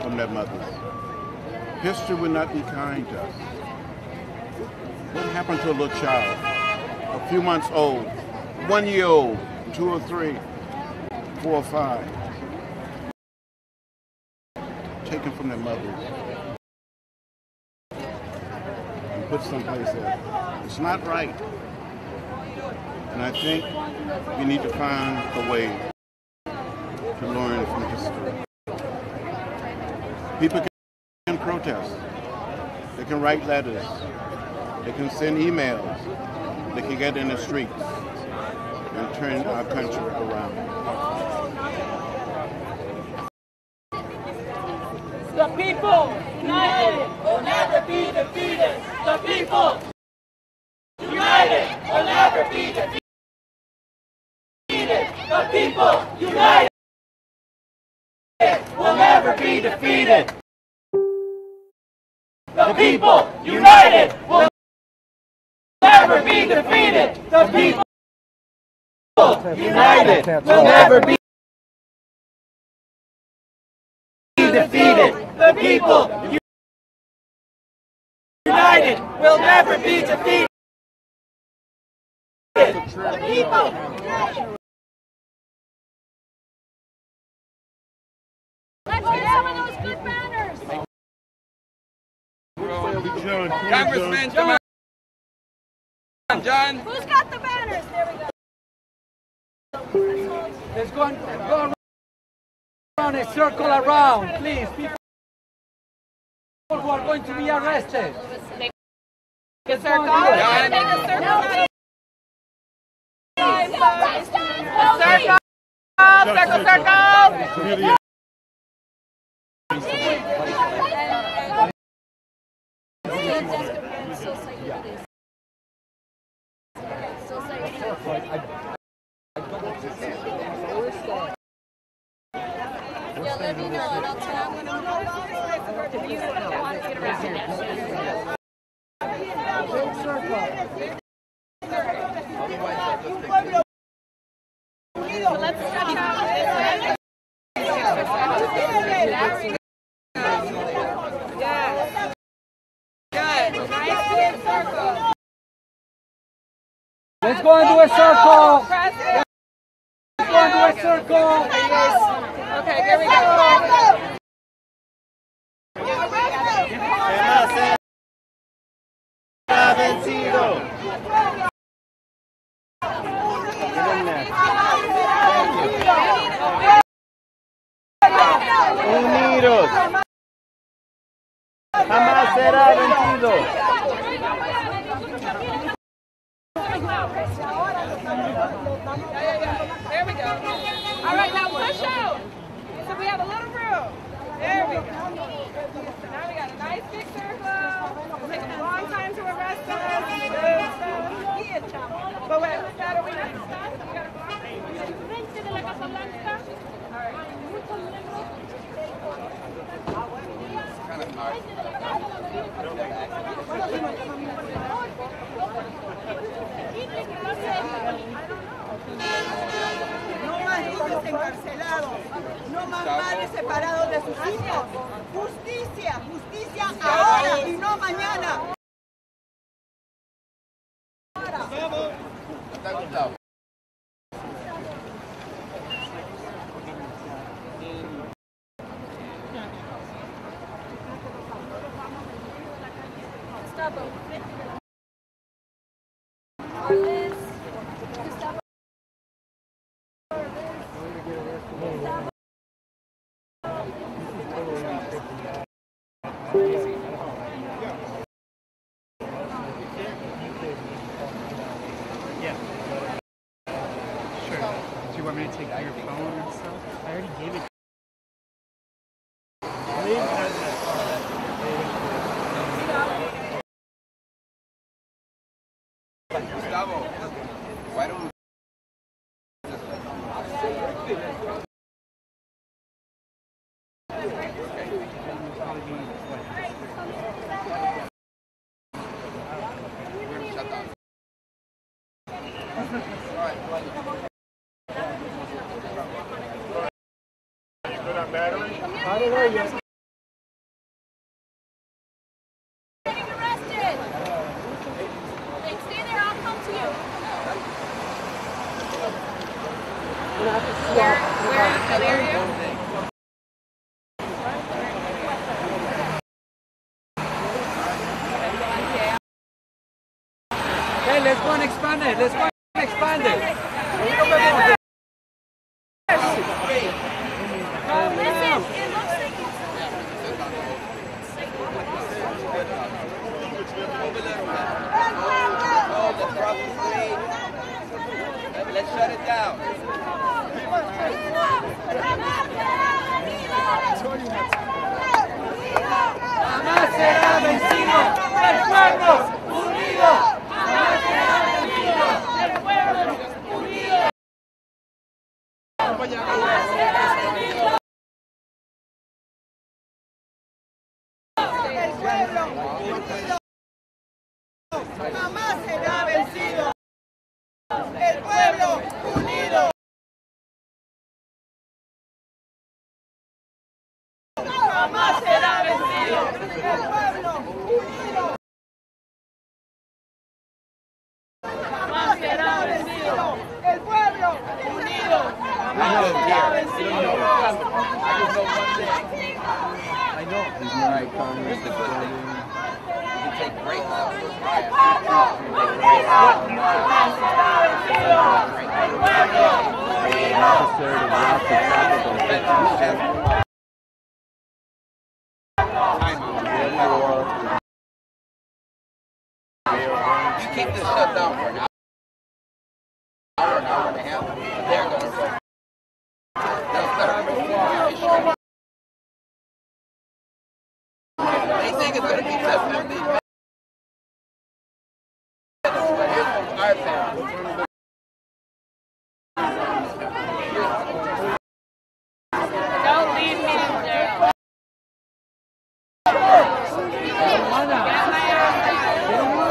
from their mothers. History will not be kind to us. What happened to a little child? A few months old, 1 year old, 2 or 3, 4 or 5, taken from their mothers and put someplace else. It's not right. And I think we need to find a way to learn from history. People can protest. They can write letters. They can send emails. They can get in the streets and turn our country around. The people united will never be defeated. The people united will never be defeated. The people united will never be defeated. The people united will never be defeated. The people united will never be defeated. The people united will never be defeated. The people. Let's get some of those good banners. Congressman, come on, John. Who's got the banners? There we go. Let's go around a circle around, please. People who are going to be arrested. Take a circle. John. Take a circle. Circle. Yeah, let me know, and I'll tell you. So let's stretch out. Yeah. Good. Nice big circle. Let's go into a circle. Let's go into a circle. Okay, here we go. Get in there. Thank you. There we go. All right, now push out. So we have a little room. There we go. Now we got a nice big circle. It's taking a long time to arrest us. But wait, that are we next? No más niños encarcelados, no más madres separados de sus hijos. Justicia, justicia ahora y no mañana. Want me to take your phone and stuff? I already gave it. Gustavo, why don't we shut down. I don't know yet. Getting arrested. Stay there, I'll come to you. Where are you? Okay, let's go and expand it. Let's go and expand it. Listen, it looks like Let's shut it down. Jamás será vencido el pueblo unido. Jamás será vencido el pueblo unido. Jamás será vencido. El pueblo unido jamás será vencido. El pueblo unido jamás será vencido. El pueblo unido jamás será vencido. El pueblo unido jamás será vencido. I know. Right, Congress, the good thing. You can take great love. You keep this shut down for an hour and a half. They're going to start. They'll start. They think it's going to be tough. Our family. Don't leave me in there.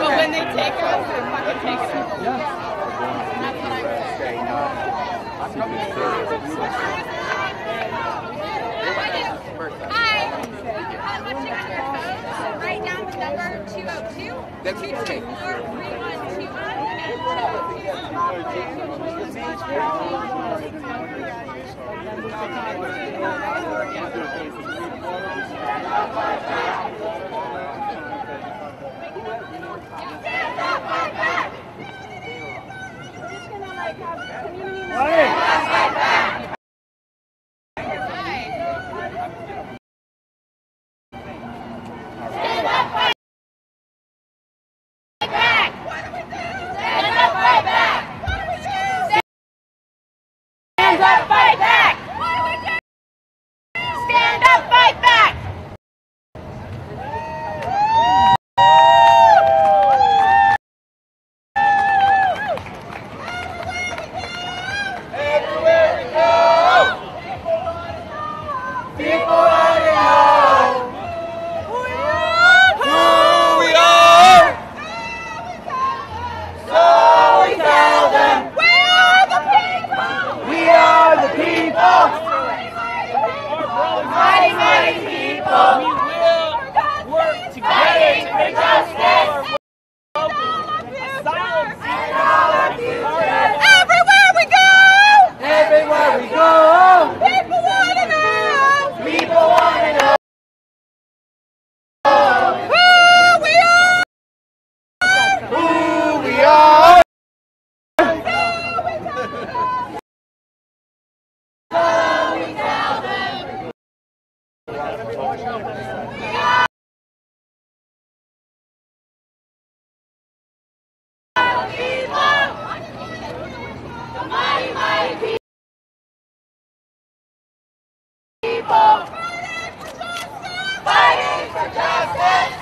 But when they take us, they're fucking taking us. Yeah. That's what I'm saying. Hi. What's your phone? Write down the number 202. That's okay. 'Stand up, fight back! Stand up, fight back! Stand up, fight back! Everywhere we go, people want to know who we are. So we tell them, we are the people. We are the people. Mighty, mighty people. We will work together to make justice. Everywhere we go! Everywhere we go, People want to know! people want to know Who we are! who we are. Fighting for justice!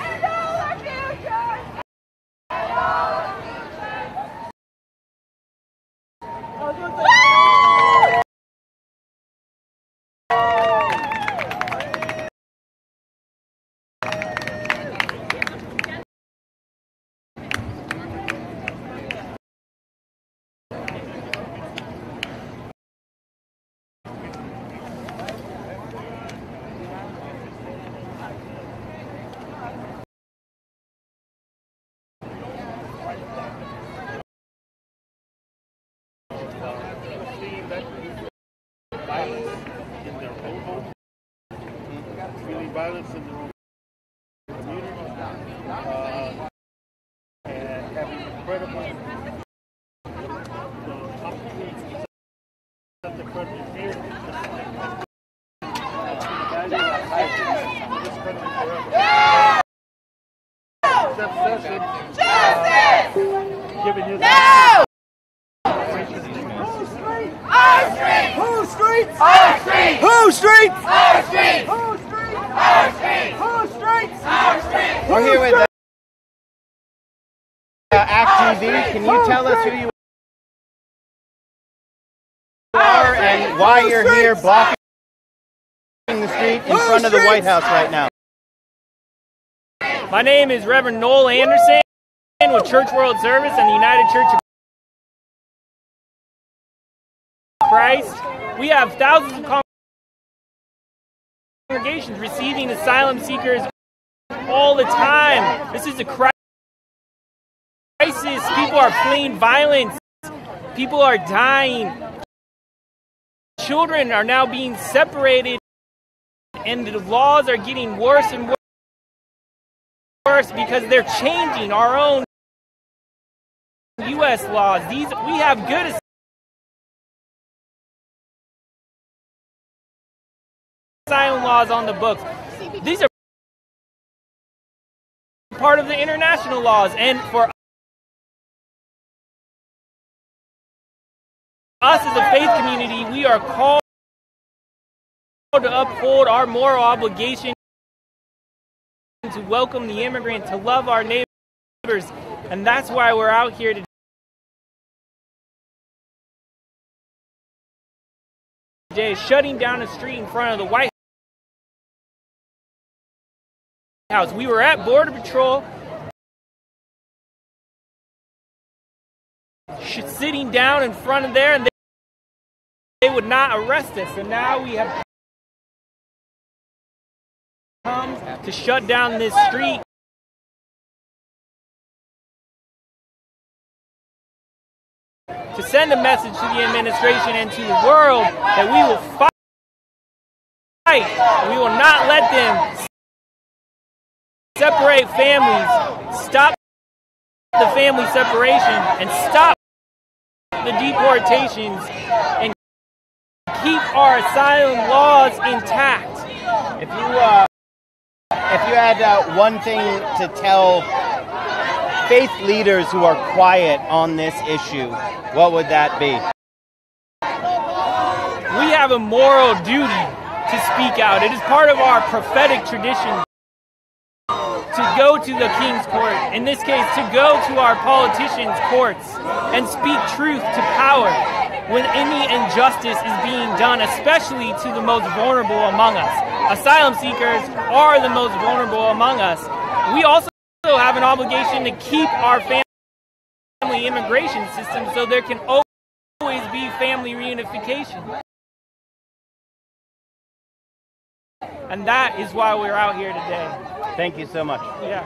Violence in their own community, and having incredible opportunities to incredible fear. Giving his No! Our streets! Who streets? Our streets! Who streets? Our streets! Who streets? Our streets! Who streets? Our streets! We're here with act.tv. Can you tell us who you are and why you're here blocking the street in front of the White House right now? My name is Reverend Noel Anderson with Church World Service and the United Church of Christ. We have thousands of congregations receiving asylum seekers all the time. This is a crisis. People are fleeing violence. People are dying. Children are now being separated, and the laws are getting worse and worse because they're changing our own U.S. laws. We have good asylum laws on the books. These are part of the international laws, and for us as a faith community, we are called to uphold our moral obligation to welcome the immigrant, to love our neighbors, and that's why we're out here today, shutting down the street in front of the White House. We were at Border Patrol, sitting down in front of there, and they would not arrest us. And now we have come to shut down this street. To send a message to the administration and to the world that we will fight. We will not let them separate families, stop the family separation, and stop the deportations, and keep our asylum laws intact. If you had one thing to tell faith leaders who are quiet on this issue, what would that be? have a moral duty to speak out. It is part of our prophetic tradition to go to the king's court, in this case, to go to our politicians' courts and speak truth to power when any injustice is being done, especially to the most vulnerable among us. Asylum seekers are the most vulnerable among us. We also have an obligation to keep our family immigration system so there can always be family reunification. And that is why we're out here today. Thank you so much. Yeah.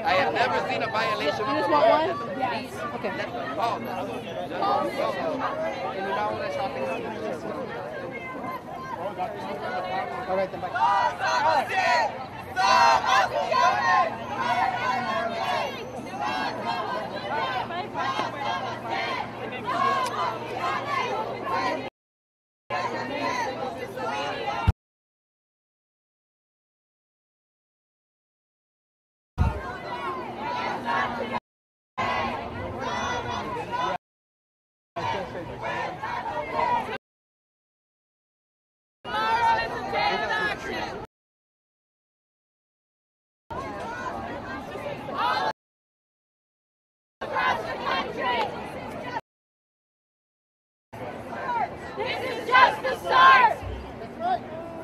I have never seen a violation of the law. Yes. Okay. All right, then bye. This is just the start.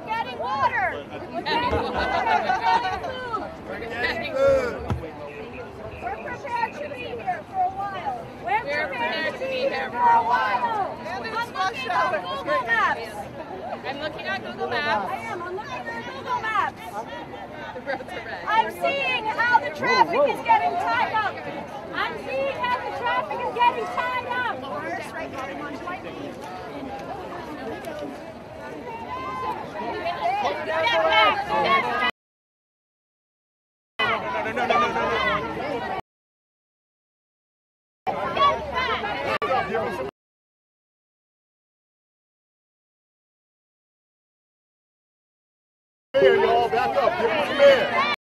Getting water. We're getting food. We're getting food. We're prepared to be here for a while. We're prepared to be here for a while. I'm looking at Google Maps. I'm looking at Google Maps. I am. I'm looking at Google Maps. I'm seeing how the traffic is getting tied up. I'm seeing how the traffic is getting tied up. Cars right now on white beach. Get back! Get back! Y'all back up. Give us a man.